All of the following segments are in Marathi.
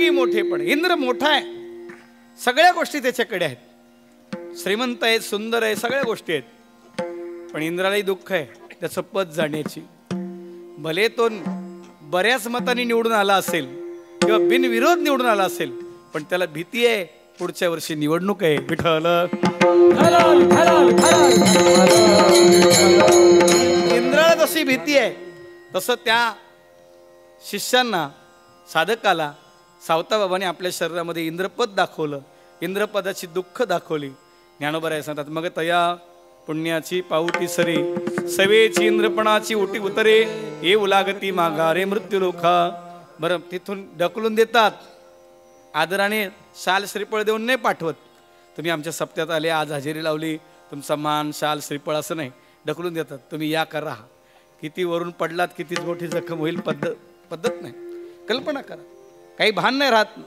मानवी मोठेपण. इंद्र मोठा आहे, सगळ्या गोष्टी त्याच्याकडे आहेत, श्रीमंत आहे, सुंदर आहे, सगळ्या गोष्टी आहेत. पण इंद्रालाही दुःख आहे त्याचं पद जाण्याची. भले तो बऱ्याच मतांनी निवडून आला असेल किंवा बिनविरोध निवडून आला असेल, पण त्याला भीती आहे पुढच्या वर्षी निवडणूक आहे. विठ्ठल इंद्राला जशी भीती आहे तसं त्या शिष्यांना, साधकाला सावताबाबाने आपल्या शरीरामध्ये इंद्रपद दाखवलं, इंद्रपदाची दुःख दाखवली. ज्ञानोबा सांगतात, मग तया पुण्याची पाऊटी सरे, सवेची इंद्रपणाची उटी उतरे, ये उलागती माघारे मृत्यू लोखा. बरं, तिथून ढकलून देतात, आदराने शाल श्रीफळ देऊन नाही पाठवत. तुम्ही आमच्या सप्त्यात आले, आज हजेरी लावली, तुमचा मान शाल श्रीफळ असं नाही, ढकलून देतात. तुम्ही या करा, किती वरून पडलात, कितीच मोठी जखम होईल, पद्धत नाही. कल्पना करा, काही भान नाही राहत.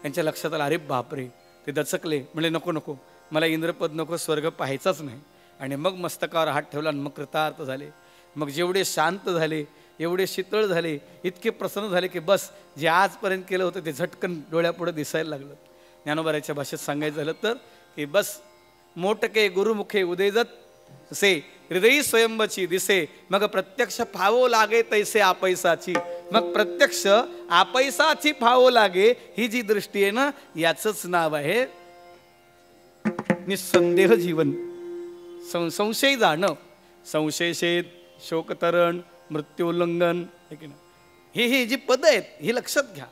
त्यांच्या लक्षात आलं, अरे बापरे, ते दचकले, म्हणजे नको नको, मला इंद्रपद नको, स्वर्ग पाहायचाच नाही. आणि मग मस्तकावर हात ठेवला आणि मग कृतार्थ झाले. मग जेवढे शांत झाले, एवढे शीतळ झाले, इतके प्रसन्न झाले की बस, जे आजपर्यंत केलं होतं ते झटकन डोळ्यापुढे दिसायला लागलं. ज्ञानोबाराच्या भाषेत सांगायचं झालं तर की बस, मोटके गुरुमुखे उदेजत से हृदयी स्वयंबची दिसे, मग प्रत्यक्ष फावो लागे तैसे आपैसाची. मग प्रत्यक्ष आपैसाची फावो लागे, ही जी दृष्टी आहे ना, याचंच नाव आहे निसंदेह जीवन. संशय जाणं, संशयशेद, शोकतरण, मृत्यूल्लंघन, ही जी पद आहेत ही लक्षात घ्या.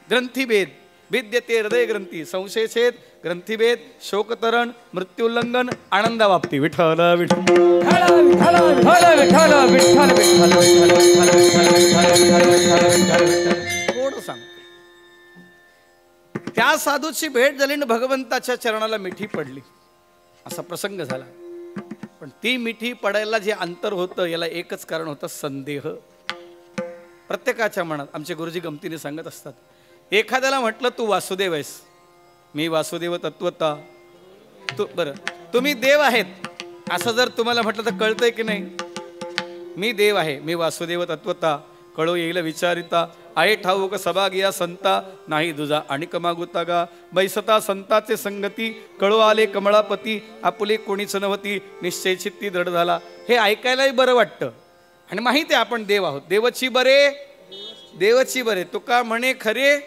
ग्रंथीभेद, विद्यते हृदय ग्रंथी, संशयछेद, ग्रंथीभेद, शोकतरण, मृत्यूल्लंघन, आनंदावाप्ती. विठ्ठल थोडं सांग. त्या साधूची भेट झाली आणि भगवंताच्या चरणाला मिठी पडली, असा प्रसंग झाला. पण ती मिठी पडायला जे अंतर होतं, याला एकच कारण होतं, संदेह. प्रत्येकाच्या मनात. आमचे गुरुजी गमतीने सांगत असतात, एखाद्याला म्हटलं तू वासुदेव आहेस, मी वासुदेव तत्वता, तू बरं तुम्ही देव आहेत असं जर तुम्हाला म्हटलं तर कळतंय की नाही? मी देव आहे, मी वासुदेव तत्वता, कळो येईल विचारिता, आहे ठाऊक सभा गिया संता, नाही दुजा आणि कमागुता गा, बैसता संताचे संगती, कळो आले कमळापती, आपुले कोणीच नव्हती, निश्चय चित्ती दृढ झाला. हे ऐकायलाही बरं वाटतं आणि माहिती आहे आपण देव आहोत. देवची बरे, देवची बरे, तुका म्हणे खरे,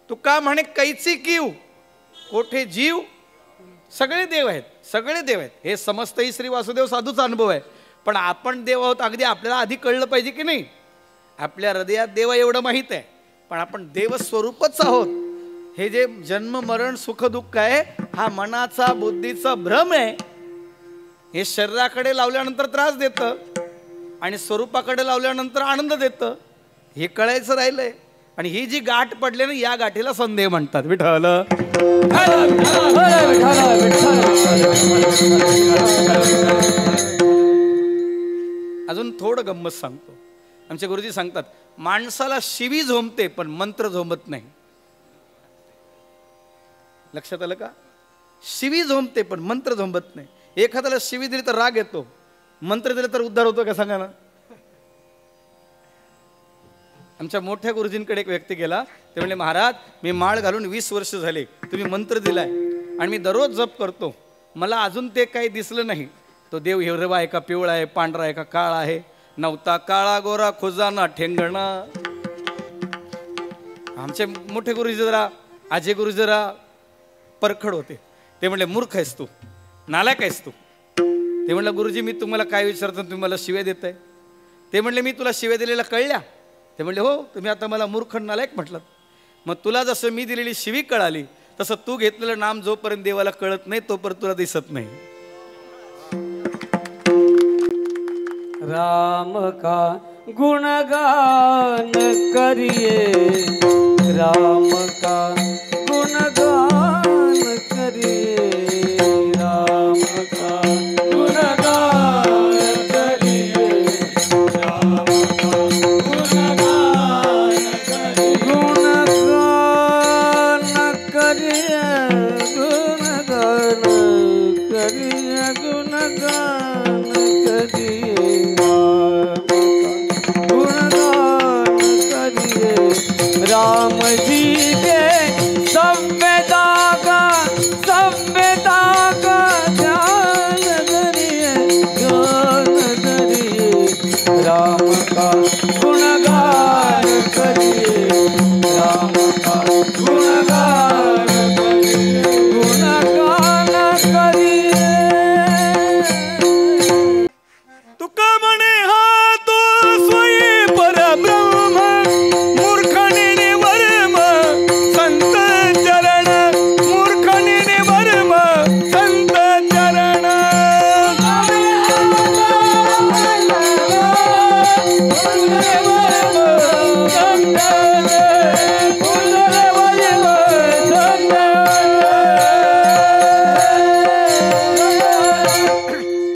तुका म्हणे कैची कीव, कोठे जीव, सगळे देव आहेत, सगळे देव आहेत. हे समस्तही श्री वासुदेव साधूचा अनुभव आहे. पण आपण देव आहोत, अगदी आपल्याला आधी कळलं पाहिजे की नाही? आपल्या हृदयात देव एवढं माहीत आहे, पण आपण देवस्वरूपच आहोत. हे जे जन्म मरण सुख दुःख आहे, हा मनाचा बुद्धीचा भ्रम आहे. हे शरीराकडे लावल्यानंतर त्रास देतं आणि स्वरूपाकडे लावल्यानंतर आनंद देतं, हे कळायचं राहिलंय. आणि ही जी गाठ पडली ना, या गाठीला संदेह म्हणतात. विठ्ठल अजून थोडं गंमत सांगतो. आमचे गुरुजी सांगतात, माणसाला शिवी झोंबते पण मंत्र झोंबत नाही. लक्षात आलं का? शिवी झोंबते पण मंत्र झोंबत नाही. एखाद्याला शिवी दिली तर राग येतो, मंत्र दिले तर उद्धार होतो का सांगा ना? आमच्या मोठ्या गुरुजींकडे एक व्यक्ती गेला, ते म्हणले, महाराज मी माळ घालून 20 वर्ष झाले, तुम्ही मंत्र दिलाय आणि मी दररोज जप करतो, मला अजून ते काही दिसलं नाही. तो देव हिरवा आहे का पिवळा आहे, पांढरा आहे का काळा आहे, नव्हता काळा गोरा खुजाना ठेंगणा. आमचे मोठे गुरुजी जरा, आजे गुरुजी जरा परखड होते. ते म्हणले, मूर्ख आहेस तू, नालायक आहेस तू. ते म्हणलं, गुरुजी मी तुम्हाला काय विचारतो, तुम्ही मला शिव्या देताय? ते म्हणले, मी तुला शिव्या दिलेल्या कळल्या? ते म्हणले, हो, तुम्ही आता मला मूर्ख नालायक म्हटलं. मग तुला जसं मी दिलेली शिवी कळाली, तसं तू घेतलेलं नाम जोपर्यंत देवाला कळत नाही तोपर्यंत तुला दिसत नाही. राम का गुणगान करिए, राम का गुणगान करिए, राम का गुणगान करिए, राम का गुणगान करिए, गुणगान करिए, गुणगान करिए, गुणगान करिए, राम जी के सभ्यता का ध्यान धरिए राम का गुणगान करिए राम का गुणगान करिए गुणगान करिए तुका म्हणे हा तो स्वयं परब्रह्म मूर्खने वर्म संत चरण मूर्खने वर्म संत चरण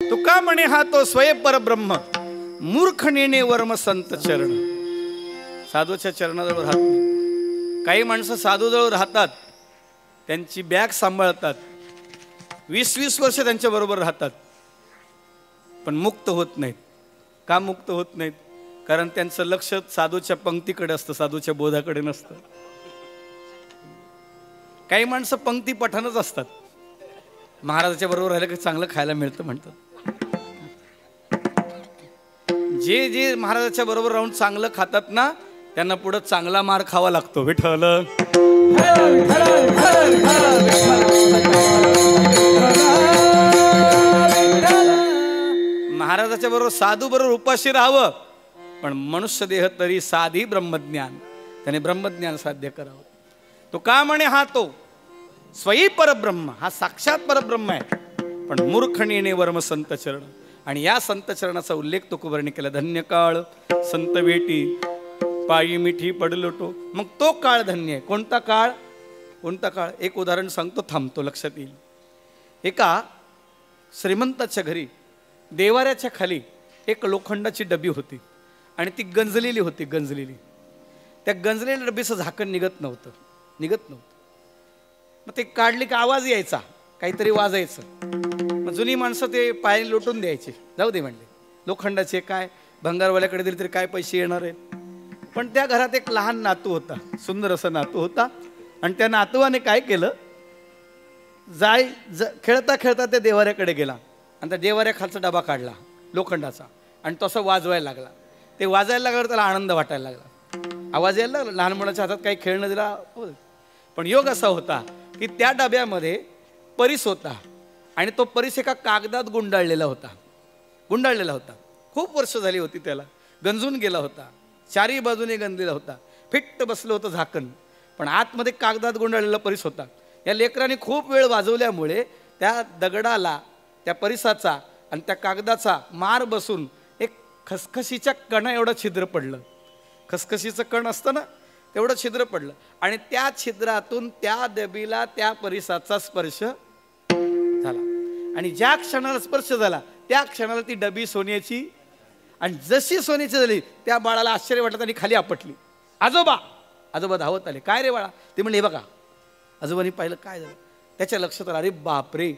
तुका म्हणे हा तो स्वयं परब्रह्म मूर्ख नेणे वर्म संत चरण. साधूच्या चरणाजवळ राहत नाही. काही माणसं साधूजवळ राहतात, त्यांची बॅग सांभाळतात, 20-20 वर्ष त्यांच्या बरोबर राहतात, पण मुक्त होत नाहीत. का मुक्त होत नाहीत? कारण त्यांचं लक्ष साधूच्या पंक्तीकडे असतं, साधूच्या बोधाकडे नसतं. काही माणसं पंक्ती पठाणच असतात, महाराजाच्या बरोबर राहिलं की चांगलं खायला मिळतं म्हणतात. जे जे महाराजाच्या बरोबर राहून चांगलं खातात ना, त्यांना पुढे चांगला मार खावा लागतो. विठ्ठल महाराजाच्या बरोबर साधू बरोबर उपाशी राहावं, पण मनुष्य देह तरी साधी ब्रह्मज्ञान, त्याने ब्रह्मज्ञान साध्य करावं. तो का म्हणे हा तो स्वयं परब्रह्म, हा साक्षात परब्रह्म आहे, पण मूर्ख नेणे वर्म संत चरण. आणि या संत चरणाचा उल्लेख तुकोबारांनी केला. धन्य काळ संत भेटी पायी मिठी पडलोटो. मग तो काळ धन्य आहे. कोणता काळ? कोणता काळ? एक उदाहरण सांगतो, थांबतो, लक्षात येईल. एका श्रीमंताच्या घरी देवाऱ्याच्या खाली एक लोखंडाची डबी होती आणि ती गंजलेली होती. गंजलेली, त्या गंजलेल्या डबीचं झाकण निघत नव्हतं. मग ते काढले की आवाज यायचा, काहीतरी वाजायचं. मग जुनी माणसं ते पायाने लोटून द्यायचे, जाऊ दे म्हणले, लोखंडाचे काय, भंगारवाल्याकडे दिले तरी काय पैसे येणार आहेत. पण त्या घरात एक लहान नातू होता, सुंदर असा नातू होता. आणि त्या नातवाने काय केलं, खेळता खेळता त्या देवाऱ्याकडे गेला आणि त्या देवाऱ्याखालचा डबा काढला लोखंडाचा आणि तो असं वाजवायला लागला. ते वाजायला लागल्यावर त्याला आनंद वाटायला लागला, आवाज यायला लागला. लहान मुलाच्या हातात काही खेळणं दिला. पण योग असा होता की त्या डब्यामध्ये परीस होता आणि तो परीस एका कागदात गुंडाळलेला होता. खूप वर्ष झाली होती त्याला, गंजून गेला होता, चारी बाजूने गंजलेला होता, फिट्ट बसलं होतं झाकण, पण आतमध्ये कागदात गुंडाळलेला परीस होता. या लेकराने खूप वेळ वाजवल्यामुळे त्या दगडाला, त्या परिसाचा आणि त्या कागदाचा मार बसून एक खसखशीच्या कणा एवढं छिद्र पडलं. खसखशीचं कण असतं ना, तेवढं छिद्र पडलं आणि त्या छिद्रातून त्या डबीला त्या परिसाचा स्पर्श झाला. आणि ज्या क्षणाला स्पर्श झाला त्या क्षणाला ती डबी सोन्याची, आणि जशी सोन्याची झाली त्या बाळाला आश्चर्य वाटलं आणि खाली आपटली. आजोबा धावत आले. काय रे बाळा? ते म्हणले, हे बघा. आजोबांनी पाहिलं, काय झालं? त्याच्या लक्षात आलं, अरे बापरे,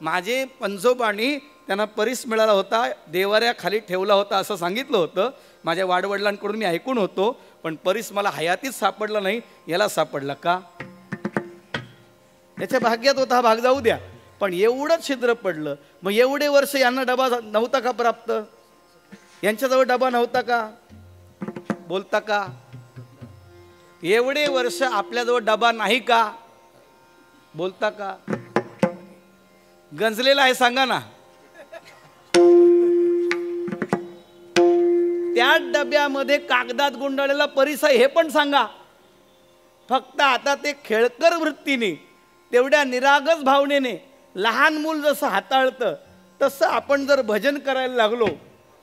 माझे पंजोबांनी त्यांना परीस मिळाला होता, देवाऱ्या खाली ठेवला होता असं सांगितलं होतं. माझ्या वाडवडिलांकडून मी ऐकून होतो, पण परीस मला हयातीच सापडला नाही, याला सापडला का? याच्या भाग्यात होता, हा भाग जाऊ द्या, पण एवढं छिद्र पडलं. मग एवढे वर्ष यांना डबा नव्हता का प्राप्त? यांच्याजवळ डबा नव्हता का? बोलता का? एवढे वर्ष आपल्याजवळ डबा नाही का? बोलता का? गंजलेला आहे सांगा ना. त्या डब्यामध्ये कागदात गुंडाळलेला परीस आहे हे पण सांगा. फक्त आता ते खेळकर वृत्तीने, तेवढ्या निरागस भावनेने लहान मूल जसं हाताळतं तसं आपण जर भजन करायला लागलो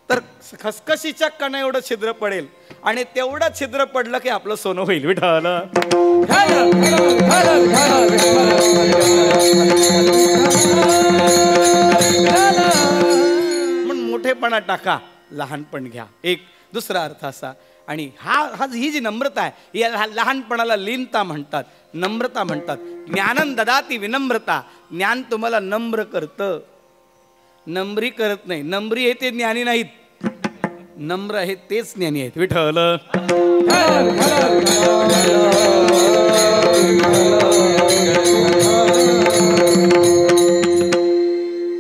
तर खसखशीच्या कणा एवढं छिद्र पडेल आणि तेवढं छिद्र पडलं की आपलं सोनं होईल. विठ्ठल म्हणून मोठेपणा टाका, लहानपण घ्या. एक दुसरा अर्थ असा. आणि ही जी नम्रता आहे, या लहानपणाला लीनता म्हणतात, नम्रता म्हणतात. ज्ञानन ददाती विनम्रता. ज्ञान तुम्हाला नम्र करतं, नम्री करत नाही. नम्री हे ते ज्ञानी नाहीत. नम्र आहेत तेच ज्ञानी आहेत. विठ्ठल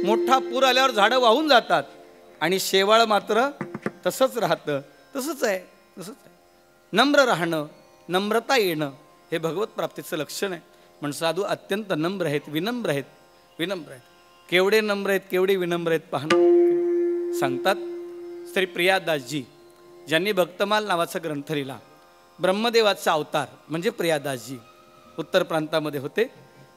मोठा पूर आल्यावर झाडं वाहून जातात आणि शेवाळ मात्र तसंच राहतं. तसंच आहे, तसंच आहे. नम्र राहणं, नम्रता येणं हे भगवत प्राप्तीचं लक्षण आहे. म्हणून साधू अत्यंत नम्र आहेत, विनम्र आहेत, विनम्र आहेत. केवढे नम्र आहेत, केवढे विनम्र आहेत पाहणं. सांगतात श्री प्रियादासजी, ज्यांनी भक्तमाल नावाचा ग्रंथ लिहिला. ब्रह्मदेवाचा अवतार म्हणजे प्रियादासजी उत्तर प्रांतामध्ये होते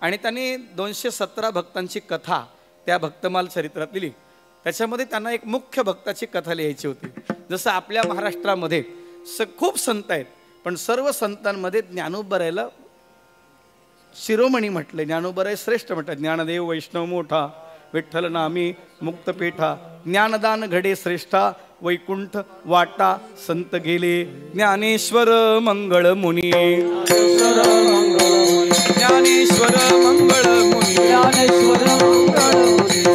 आणि त्यांनी 217 भक्तांची कथा त्या भक्तमाल चरित्रात लिहिली. त्याच्यामध्ये त्यांना एक मुख्य भक्ताची कथा लिहायची होती. जसं आपल्या महाराष्ट्रामध्ये खूप संत आहेत, पण सर्व संतांमध्ये ज्ञानोबरायला शिरोमणी म्हटले, ज्ञानोबराय श्रेष्ठ म्हटलं. ज्ञानदेव वैष्णव मोठा, विठ्ठल नामी मुक्तपेठा, ज्ञानदान घडे श्रेष्ठा, वैकुंठ वाटा संत गेले. ज्ञानेश्वर मंगळ मुनी, ज्ञानेश्वर मंगळ मुनी, ज्ञानेश्वर मंगळ मुनी.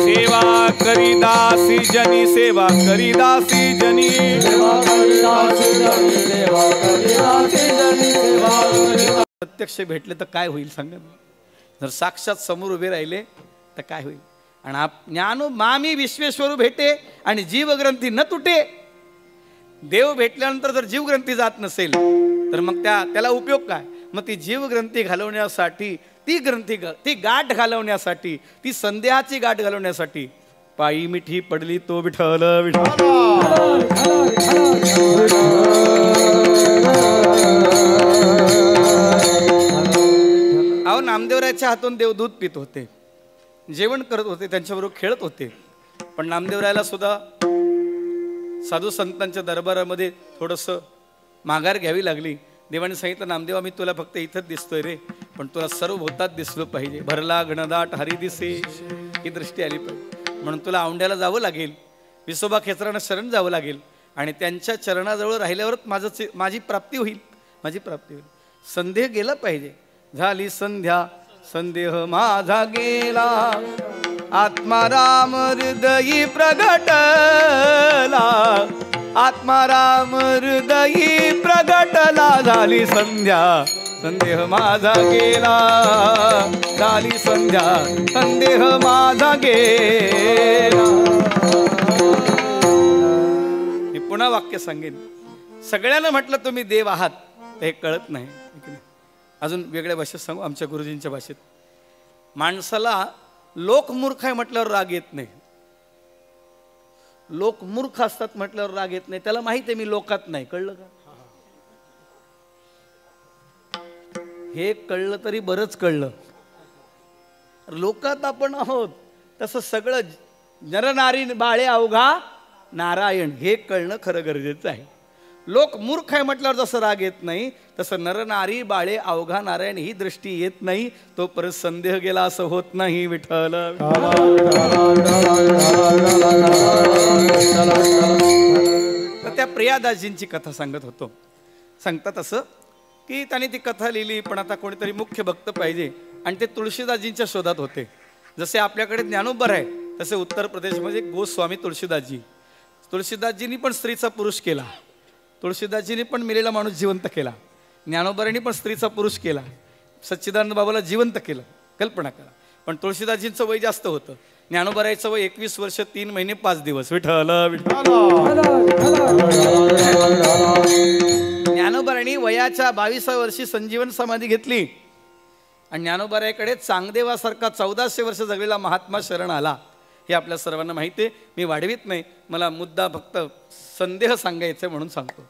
सेवा करीदासी जनी, सेवा करीदासी जनी, सेवा करीदासी जनी, सेवा करीदासी जनी, सेवा करीदासी. प्रत्यक्ष भेटले तर काय होईल सांगा. जर साक्षात समोर उभे राहिले तर काय होईल. आणि ज्ञानो मामी विश्वेश्वरू भेटे आणि जीवग्रंथी न तुटे. देव भेटल्यानंतर जर जीवग्रंथी जात नसेल तर मग त्याला उपयोग काय. मग ती जीवग्रंथी घालवण्यासाठी, ती गाठ घालवण्यासाठी, ती संदेहाची गाठ घालवण्यासाठी पायी मिठी पडली तो विठ्ठल. अहो, नामदेवरायाच्या हातून देव दूध पित होते, जेवण करत होते, त्यांच्याबरोबर खेळत होते. पण नामदेवरायाला सुद्धा साधू संतांच्या दरबारामध्ये थोडंसं माघार घ्यावी लागली. देवाने सांगितलं, नामदेवा मी तुला फक्त इथंच दिसतोय रे, पण तुला सर्व भूतात दिसलं पाहिजे. भरला घनदाट हरी दिसे, ही दृष्टी आली पाहिजे. म्हणून तुला औंड्याला जावं लागेल, विसोबा खेचरांना शरण जावं लागेल आणि त्यांच्या चरणाजवळ राहिल्यावरच माझी प्राप्ती होईल, माझी प्राप्ती होईल. संदेह गेला पाहिजे. झाली संध्या, संदेह माझा गेला, आत्मा राम हृदयी प्रगटला, आत्मा राम हृदयी प्रगटला. झाली संध्या, संदेह माझा गेला, झाली संध्या, संदेह माझा गेला. मी पुन्हा वाक्य सांगेन. सगळ्यांना म्हटलं तुम्ही देव आहात हे कळत नाही. अजून वेगळ्या भाषेत सांगू, आमच्या गुरुजींच्या भाषेत. माणसाला लोक मूर्ख आहे म्हटल्यावर राग येत नाही. लोक मूर्ख असतात म्हटल्यावर राग येत नाही. त्याला माहिती आहे मी लोकात नाही. कळलं का. हे कळलं तरी बरंच कळलं. लोकात आपण आहोत तसं सगळं नरनारी बाळे अवघा नारायण हे कळणं खरं गरजेचं आहे. लोक मूर्ख आहे म्हटल्यावर जसं राग येत नाही तसं नरनारी बाळे अवघा नारायण ही दृष्टी येत नाही. तो परत संदेह गेला असं होत नाही. विठ्ठल. तर त्या प्रियादासजींची कथा सांगत होतो. सांगतात असं की त्यांनी ती कथा लिहिली, पण आता कोणीतरी मुख्य भक्त पाहिजे आणि ते तुळशीदासजींच्या शोधात होते. जसे आपल्याकडे ज्ञानोबर आहे तसे उत्तर प्रदेशमध्ये गोस्वामी तुळशीदासजी. तुळशीदासजींनी पण स्त्रीचा पुरुष केला. तुळशीदासजींनी पण मेलेला माणूस जिवंत केला. ज्ञानोबरांनी पण स्त्रीचा पुरुष केला. सच्चिदानंद बाबाला जिवंत केलं. कल्पना करा. पण तुळशीदासजींचं वय जास्त होतं. ज्ञानोबरायचं वय 21 वर्ष 3 महिने 5 दिवस. विठ्ठल. ज्ञानोबरांनी वयाच्या 22व्या वर्षी संजीवन समाधी घेतली आणि ज्ञानोबराकडे चांगदेवासारखा 1400 वर्ष जगलेला महात्मा शरण आला. हे आपल्या सर्वांना माहिती आहे. मी वाढवीत नाही, मला मुद्दा फक्त संदेह सांगायचं म्हणून सांगतो.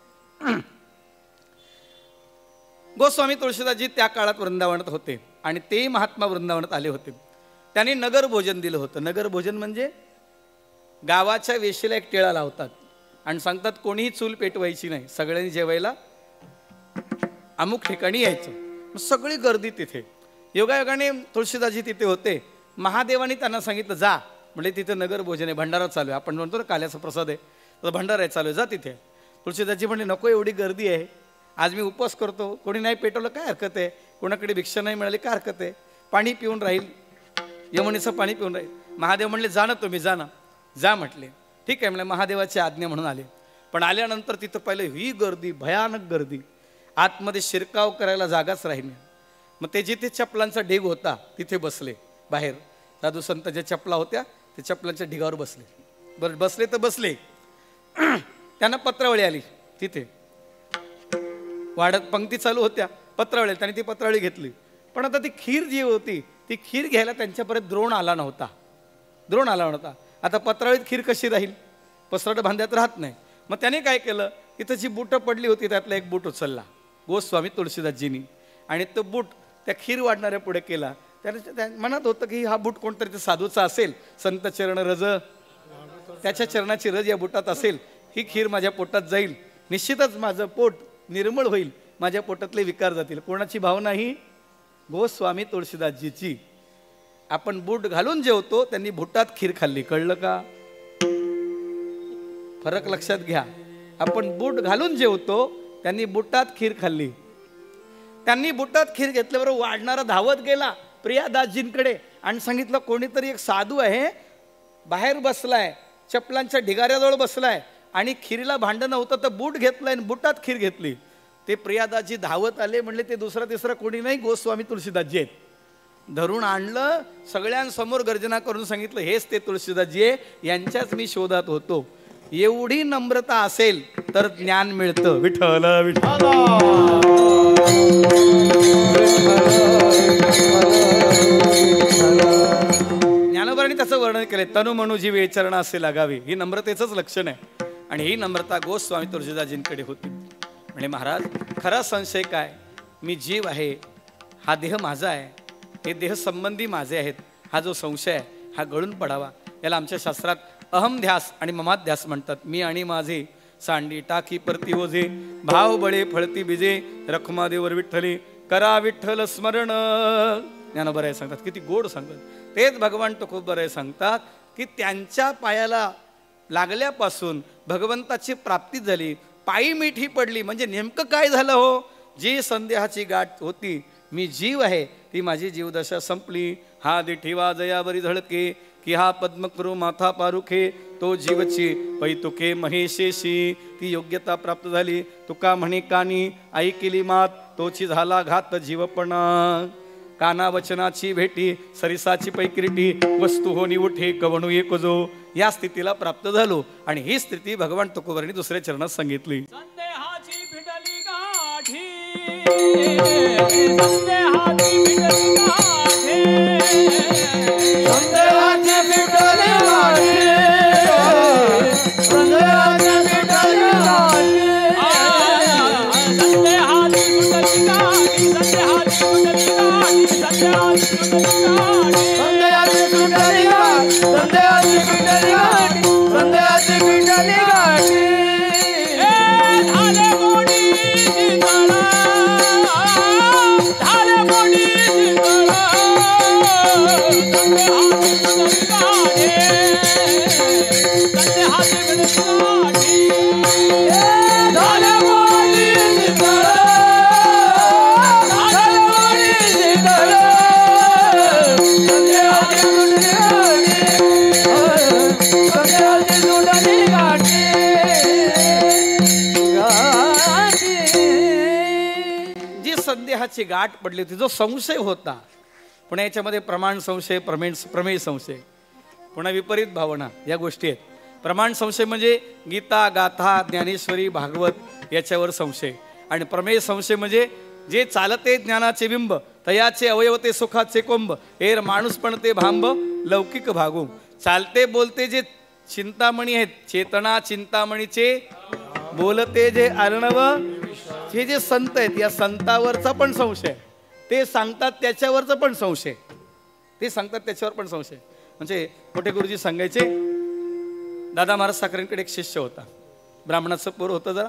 गोस्वामी तुळशीदासजी त्या काळात वृंदावनात होते आणि तेही महात्मा वृंदावनात आले होते. त्यांनी नगर भोजन दिलं होतं. नगर भोजन म्हणजे गावाच्या वेशीला एक टेळा लावतात आणि सांगतात कोणीही चूल पेटवायची नाही, सगळ्यांनी जेवायला अमुक ठिकाणी यायचं. सगळी गर्दी तिथे. योगायोगाने तुळशीदासजी तिथे होते. महादेवाने त्यांना सांगितलं जा, म्हणजे तिथे नगर भोजन आहे, भंडारा चालू आहे. आपण म्हणतो ना काल्याचा प्रसाद आहे, तर भंडारा आहे चालू आहे, जा तिथे. तुळशीदासजी म्हणले नको, एवढी गर्दी आहे, आज मी उपवास करतो, कोणी नाही पेटवलं काय हरकत आहे, कोणाकडे भिक्षा नाही मिळाली काय हरकत आहे, पाणी पिऊन राहील, यमुनेचं पाणी पिऊन राहील. महादेव म्हणले जा ना तुम्ही, जा ना, जा म्हटले. ठीक आहे म्हणले, महादेवाची आज्ञा म्हणून आले. पण आल्यानंतर तिथं पाहिलं ही गर्दी, भयानक गर्दी, आतमध्ये शिरकाव करायला जागाच राहिली. मग ते जिथे चपलांचा ढीग होता तिथे बसले. बाहेर साधू संत ज्या चपला होत्या ते चपलांच्या ढिगावर बसले. बरं बसले तर बसले. त्यांना पत्रावळी आली. तिथे वाढत पंक्ती चालू होत्या, पत्रावळी, त्यांनी ती पत्रावळी घेतली. पण आता ती खीर जी होती ती खीर घ्यायला त्यांच्यापर्यंत द्रोण आला नव्हता. आता पत्रावळीत खीर कशी राहील, पसरट बांध्यात राहत नाही. मग त्याने काय केलं, इथं जी बुटं पडली होती त्यातला एक बूट उचलला गोस्वामी तुळशीदासजींनी, आणि तो बूट त्या खीर वाढणाऱ्या पुढे केला. त्या मनात होतं की हा बूट कोणतरी ते साधूचा असेल, संत चरण रज, त्याच्या चरणाची रज या बुटात असेल, ही खीर माझ्या पोटात जाईल, निश्चितच माझं पोट निर्मळ होईल, माझ्या पोटातले विकार जातील. कोणाची भावना ही? गोस्वामी तुळशीदासजीची. आपण बूट घालून जेवतो, त्यांनी बुटात खीर खाल्ली. कळलं का? फरक लक्षात घ्या. आपण बूट घालून जेवतो, त्यांनी बुटात खीर खाल्ली. त्यांनी बुटात खीर घेतल्याबरोबर वाढणारा धावत गेला प्रियादासजींकडे आणि सांगितलं कोणीतरी एक साधू आहे, बाहेर बसलाय, चपलांच्या ढिगाऱ्याजवळ बसलाय आणि खीरीला भांडं नव्हतं तर बूट घेतलंय आणि बुटात खीर घेतली. ते प्रियादासजी धावत आले. म्हणले ते दुसरा तिसरा कोणी नाही, गोस्वामी तुळशीदासजी आहेत. धरून आणलं, सगळ्यांसमोर गर्जना करून सांगितलं हेच ते तुळशीदासजी आहे, यांच्याच मी शोधात होतो. एवढी नम्रता असेल तर ज्ञान मिळतं. विठ्ठल विठ्ठल. ज्ञानोबांनी त्याचं वर्णन केलंय, तनु मनु जीवे चरण असे लागावे. ही नम्रतेचंच लक्षण आहे. आणि ही नम्रता गोस्वामी तुळशीदासजींकडे होती. म्हणजे महाराज खरा संशय काय, मी जीव आहे, हा देह माझा आहे, हे देह संबंधी माझे आहेत, हा जो संशय आहे हा गळून पडावा. याला आमच्या शास्त्रात अहमध्यास आणि ममाध्यास म्हणतात. मी आणि माझे सांडी टाकी परती ओझे, भाव बळे फळती बिजे, रखमा देवर विठ्ठली करा विठ्ठल स्मरण. ज्ञानोबराय सांगतात, किती गोड सांगतात. तेच भगवान तुकोबराय सांगतात की त्यांच्या पायाला लागल्यापासून भगवंताची प्राप्ती झाली, पायी मिठी पडली. म्हणजे नेमकं काय झालं हो? जी संदेहाची गाठ होती, मी जीव आहे, ती माझी जीवदशा संपली. हा दिठीवा जयावरी झळके, की हा पद्मकरू माथा पारुखे, तो जीवची पैतुके महेशेशी. ती योग्यता प्राप्त झाली. तुका म्हणे कानी ऐकिली मात, तोची झाला घात जीवपणा. काना वचनाची भेटी, सरिसाची पैकिरीटी, वस्तू होनी उठे कवणू एक जो. या स्थितीला प्राप्त झालो. आणि ही स्थिती भगवान तुकोबांनी दुसऱ्या चरणात सांगितली. संदेहाची भिडली गाठी, संदेहाची भिडली गाठी, संदेहाची भिडली गाठी, संदेहाची भिडली गाठी, संदेहाची भिडली गाठी, संदेहाची भिडली गाठी, संदेहाची भिडली गाठी, संदेहाची भिडली गाठी, संदेहाची भिडली गाठी. संदेहाची गाठ पडली होती, जो संशय होता. पुन्हा याच्यामध्ये प्रमाण संशय, प्रमेय संशय, पुन्हा विपरीत भावना या गोष्टी आहेत. प्रमाण संशय म्हणजे गीता, गाथा, ज्ञानेश्वरी, भागवत याच्यावर संशय. आणि प्रमेय संशय म्हणजे जे चालते ज्ञानाचे बिंब, तयाचे अवयवते सुखाचे कोंब, एर माणूस पण ते भांब लौकिक भागू. चालते बोलते जे चिंतामणी आहेत, चेतना चिंतामणीचे, बोलते जे अर्णव, हे जे संत आहेत या संतावरचा पण संशय, ते सांगतात त्याच्यावरचा पण संशय, ते सांगतात त्याच्यावर पण संशय. म्हणजे मोठे गुरुजी सांगायचे, दादा महाराज साखरेंकडे एक शिष्य होता, ब्राह्मणाचं पोर होतं जरा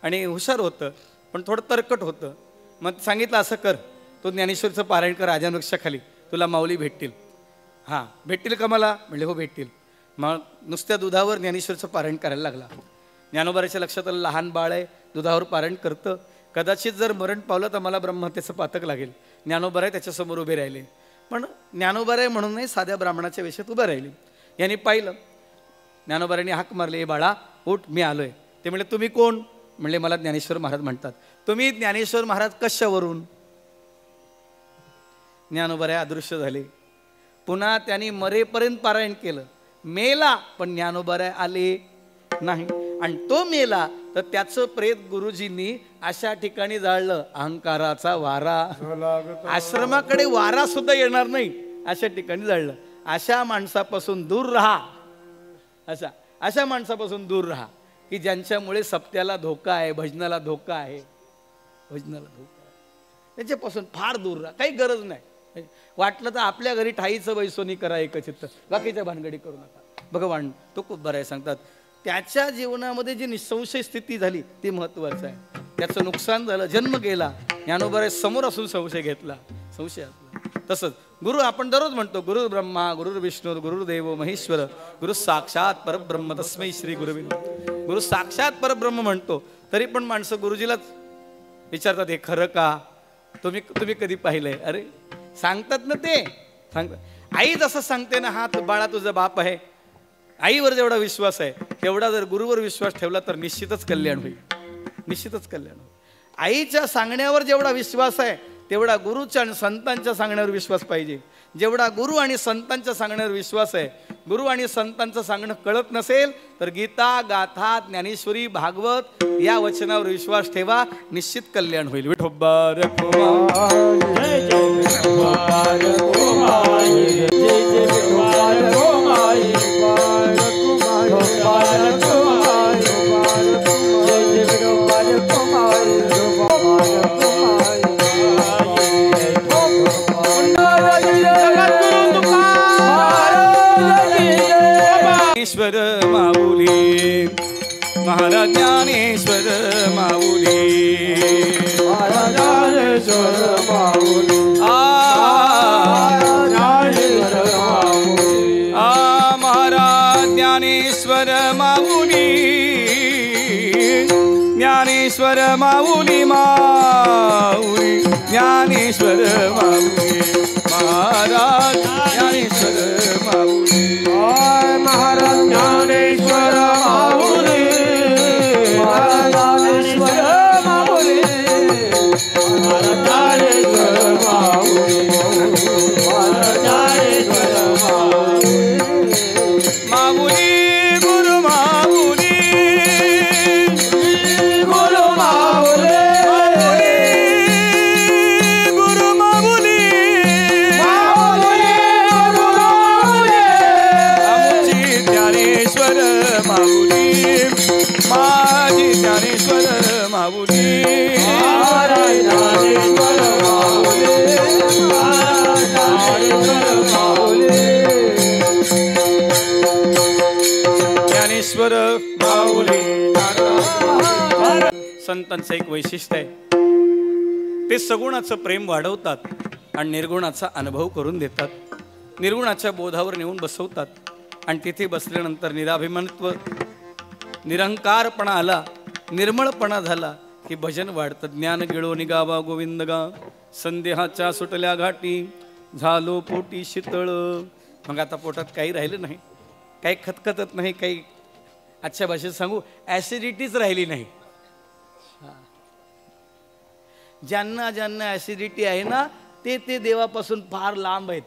आणि हुशार होतं, पण थोडं तरकट होतं. मग सांगितलं असं कर, तो ज्ञानेश्वरीचं पारायण कर राजानवृक्षाखाली, तुला माऊली भेटतील. हां भेटतील का मला? म्हणले हो भेटतील. मग नुसत्या दुधावर ज्ञानेश्वरीचं पारायण करायला लागला. ज्ञानोबाराच्या लक्षात आलं लहान बाळ आहे, दुधावर पारायण करतं, कदाचित जर मरण पावलं तर मला ब्रह्महत्येचं पातक लागेल. ज्ञानोबाराय त्याच्यासमोर उभे राहिले, पण ज्ञानोबाराय म्हणून नाही साध्या ब्राह्मणाच्या वेशात उभं राहिली. यांनी पाहिलं, ज्ञानोबारायांनी हाक मारली, ए बाळा उठ, मी आलोय. ते म्हणले तुम्ही कोण? म्हणले मला ज्ञानेश्वर महाराज म्हणतात. तुम्ही ज्ञानेश्वर महाराज कशावरून? ज्ञानोबराय अदृश्य झाले. पुन्हा त्यांनी मरेपर्यंत पारायण केलं, मेला पण ज्ञानोबराय आले नाही. आणि तो मेला तर त्याचं प्रेत गुरुजींनी अशा ठिकाणी जाळलं, अहंकाराचा वारा, आश्रमाकडे वारा सुद्धा येणार नाही अशा ठिकाणी जाळलं. अशा माणसापासून दूर राहा, अशा माणसापासून दूर राहा की ज्यांच्यामुळे सप्त्याला धोका आहे, भजनाला धोका आहे, भजनाला धोका आहे. त्याच्यापासून फार दूर राहा. काही गरज नाही. वाटलं तर आपल्या घरी ठाईचं बैसोनी करा एकचित्त, बाकीच्या भानगडी करू नका. भगवान तो खूप बरं आहे सांगतात. त्याच्या जीवनामध्ये जी निसंशय स्थिती झाली ती महत्वाचं आहे. त्याचं नुकसान झालं, जन्म गेला, ज्ञानोबराय समोर असून संशय घेतला, संशय असला. तसंच गुरु आपण दररोज म्हणतो, गुरु ब्रह्मा गुरु विष्णू गुरुदेव महेश्वर गुरु साक्षात परब्रह्म तस्मै श्री गुरुवे नमः. गुरु साक्षात परब्रह्म म्हणतो तरी पण माणसं गुरुजीलाच विचारतात, हे खरं का? तुम्ही कधी पाहिलंय? अरे सांगतात ना, ते सांगतात. आई जसं सांगते ना, हा बाळा तुझा बाप आहे, आईवर जेवढा विश्वास आहे तेवढा जर गुरुवर विश्वास ठेवला तर निश्चितच कल्याण होईल, निश्चितच कल्याण होईल. आईच्या सांगण्यावर जेवढा विश्वास आहे तेवढा गुरुच्या आणि संतांच्या सांगण्यावर विश्वास पाहिजे. जेवढा गुरु आणि संतांच्या सांगण्यावर विश्वास आहे, गुरु आणि संतांचं सांगणं कळत नसेल तर गीता, गाथा, ज्ञानेश्वरी, भागवत या वचनावर विश्वास ठेवा, निश्चित कल्याण होईल. विठोबा ज्ञानेश्वर माऊली, महाराज ज्ञानेश्वर माऊली, महाराज ज्ञानेश्वर माऊली, महाराज ज्ञानेश्वर माऊली, ज्ञानेश्वर माऊली, माऊली ज्ञानेश्वर माऊली, महाराज ज्ञानेश्वर माऊली, महाराज ज्ञानेश्वर माऊली, महाराज ज्ञानेश्वर माऊली, महाराज ज्ञानेश्वर माऊली, महाराज ज्ञानेश्वर माऊली, माऊली गुरु माऊली, गुरु माऊली, गुरु माऊली, ज्ञानेश्वर माऊली, माझी ज्ञानेश्वर माऊली, महाराज ज्ञानेश्वर माऊली, ज्ञानेश्वर माऊली, ज्ञानेश्वर माऊली. संतांचं एक वैशिष्ट्य आहे, ते सगुणाचं प्रेम वाढवतात आणि निर्गुणाचा अनुभव करून देतात. निर्गुणाच्या बोधावर नेऊन बसवतात आणि तिथे बसल्यानंतर निराभिमानत्व, निरंकारपणा आला, निर्मळपणा झाला की भजन वाढतं. ज्ञान गिळो निगावा गोविंद गा, संदेहाच्या सुटल्या घाटी, झालो पोटी शीतळ. मग आता पोटात काही राहिलं नाही, काही खतखतत नाही, काही आजच्या भाषेत सांगू ॲसिडिटीच राहिली नाही. ज्यांना ज्यांना ॲसिडिटी आहे ना ते देवापासून फार लांब आहेत.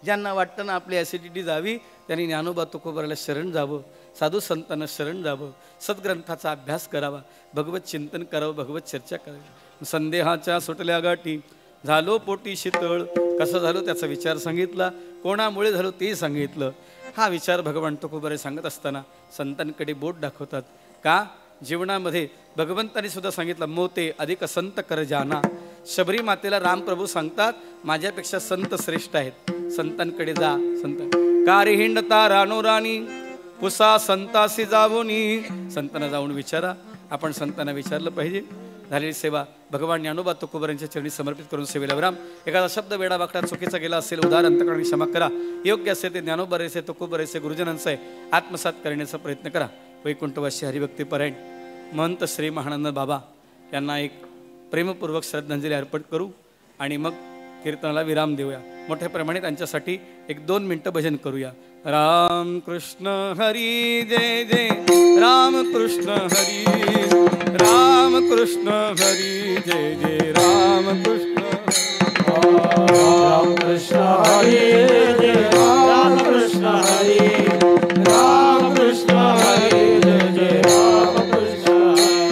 ज्यांना वाटतं ना आपली ॲसिडिटी जावी त्यांनी ज्ञानोबा तुकोबाराला शरण जावं, साधू संतांना शरण जावं, सद्ग्रंथाचा अभ्यास करावा, भगवत चिंतन करावं, भगवत चर्चा करावी. संदेहाच्या सुटल्या गाठी, झालो पोटी शीतळ. कसं झालं त्याचा विचार सांगितला, कोणामुळे झालो ते सांगितलं. हा विचार भगवान तुकोबारे सांगत असताना संतांकडे बोट दाखवतात. का? जीवनामध्ये भगवंतांनी सुद्धा सांगितलं, मोते अधिक संत कर जाना. शबरी मातेला रामप्रभू सांगतात, माझ्यापेक्षा संत श्रेष्ठ आहेत, संतांकडे जा. संत कारी हिंडता रानो राणी, पुसा संतासी जावोनी. संतांना जाऊन विचारा. आपण संतांना विचारलं पाहिजे. झालेली सेवा भगवान ज्ञानोबा तुकोबारांच्या चरणी समर्पित करून सेवेला विराम. एखादा शब्द वेडा वाकडा चुकीचा गेला असेल उदार अंतकरणी क्षमा करा. योग्य असेल ते ज्ञानोबारेचे तुकोबारेचे गुरुजनांचे आत्मसात करण्याचा प्रयत्न करा. वैकुंठवासी हरिभक्तीपरायण महंत श्री महानंद बाबा यांना एक प्रेमपूर्वक श्रद्धांजली अर्पण करू आणि मग कीर्तनाला विराम देऊया. मोठ्या प्रमाणे त्यांच्यासाठी एक 2 मिनिटं भजन करूया. राम कृष्ण हरी जय जय राम कृष्ण हरी राम कृष्ण हरी जय जय राम कृष्ण राम कृष्ण हरी जय राम कृष्ण हरी राम कृष्ण हरी जय जय राम कृष्ण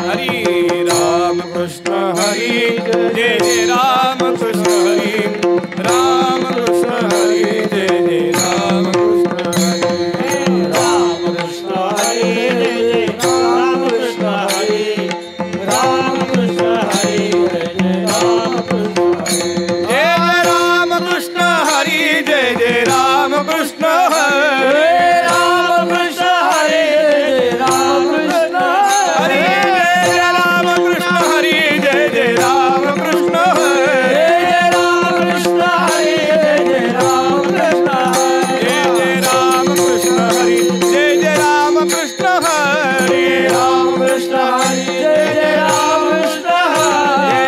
हरी राम कृष्ण हरी जय जय राम कृष्ण हरी राम कृष्ण हरी जय जय राम कृष्ण हरी राम कृष्ण हरी जय जय राम कृष्ण हरी राम कृष्ण हरी जय जय राम कृष्ण हरी जय जय राम कृष्ण हरी राम कृष्ण हरी जय राम कृष्ण हरी राम कृष्ण हरी जय जय राम कृष्ण हरी राम कृष्ण हरी जय जय राम कृष्ण जय जय राम कृष्ण हरी जय जय राम कृष्ण हरी राम कृष्ण हरी जय जय राम कृष्ण हरी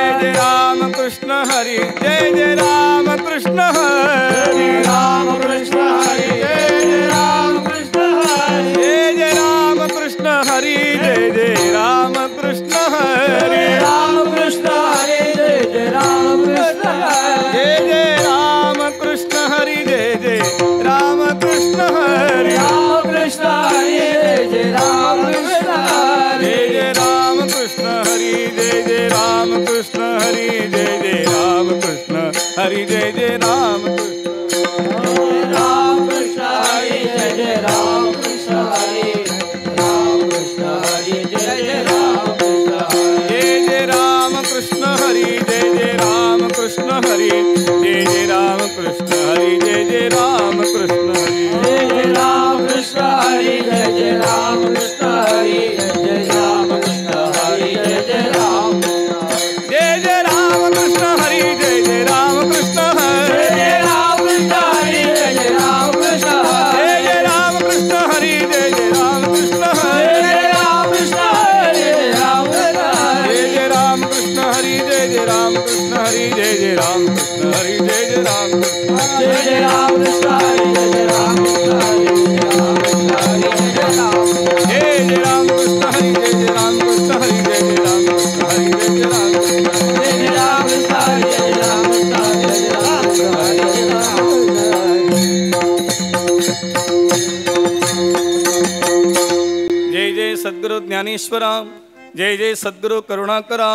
जय जय राम कृष्ण हरी राम कृष्ण हरी जय जय राम कृष्ण हरी जय जय राम कृष्ण हरी जय जय राम कृष्ण हरी राम कृष्ण हरी जय जय राम कृष्ण हरी जय जय राम कृष्ण हरी जय जय राम कृष्ण हरी राम कृष्ण हरी जय जय राम कृष्ण हरी जय जय राम कृष्ण हरी जय जय राम कृष्ण हरी जय जय राम कृष्ण हरी जय जय राम राम कृष्ण हरी जय जय राम कृष्ण हरी राम कृष्ण हरी जय जय राम कृष्ण हरी जय जय राम कृष्ण हरी जय जय राम कृष्ण हरी जय जय राम कृष्ण हरी जय जय राम कृष्ण हरी जय जय राम कृष्ण हरी जय जय राम कृष्ण हरी जय जय राम कृष्ण हरी जय जय राम जय जय राम कृष्ण हरी जय जय राम कृष्ण हरी जय जय राम कृष्ण हरी जय जय राम कृष्ण जय हरी जय राम कृष्ण हरी जय जय राम कृष्ण जय हरी जय राम कृष्ण हरी जय राम कृष्ण जय हरी जय राम कृष्ण हरी जय जय राम कृष्ण हरी जय जय राम कृष्ण हरी जय जय राम जय जय राम कृष्ण हरी जय जय राम कृष्ण हरी जय जय राम कृष्ण हरी जय जय राम जय जय राम कृष्ण हरी जय जय राम कृष्ण हरी जय जय राम कृष्ण हरी जय जय राम कृष्ण जय जय राम कृष्ण हरी जय जय राम कृष्ण हरी जय जय राम कृष्ण हरी जय जय राम कृष्ण हरी जय जय सद्गुरु ज्ञानेश्वरा जय जय सद्गुरु करुणाकरा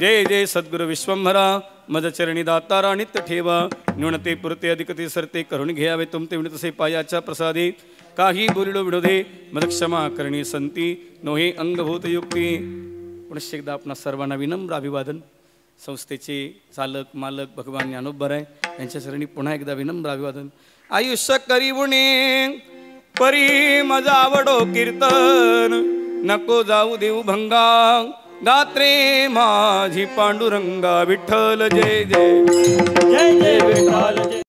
जय जय सद्गुरु विश्वंभरा मदचरणी दातारा नित्य ठेवा न्यूनते पुरते अधिकते सरते करुण घ्यावे तुमते विणतसे पायाच्या प्रसादे काही बोलिलो विनोदे मदक्षमा करणी संती नोहे अंगभूतयुक्ती पुनश्च एकदा आपणा सर्वांना विनम्र अभिवादन संस्थेचे चालक मालक भगवान ज्ञानोबराय यांच्या चरणी पुन्हा एकदा विनम्र अभिवादन आयुष्य करीवणे परी मजा आवडो कीर्तन नको जाऊ देऊ भंगा गात्रे माझी पांडुरंगा विठ्ठल जय जय जय जय विठ्ठल जय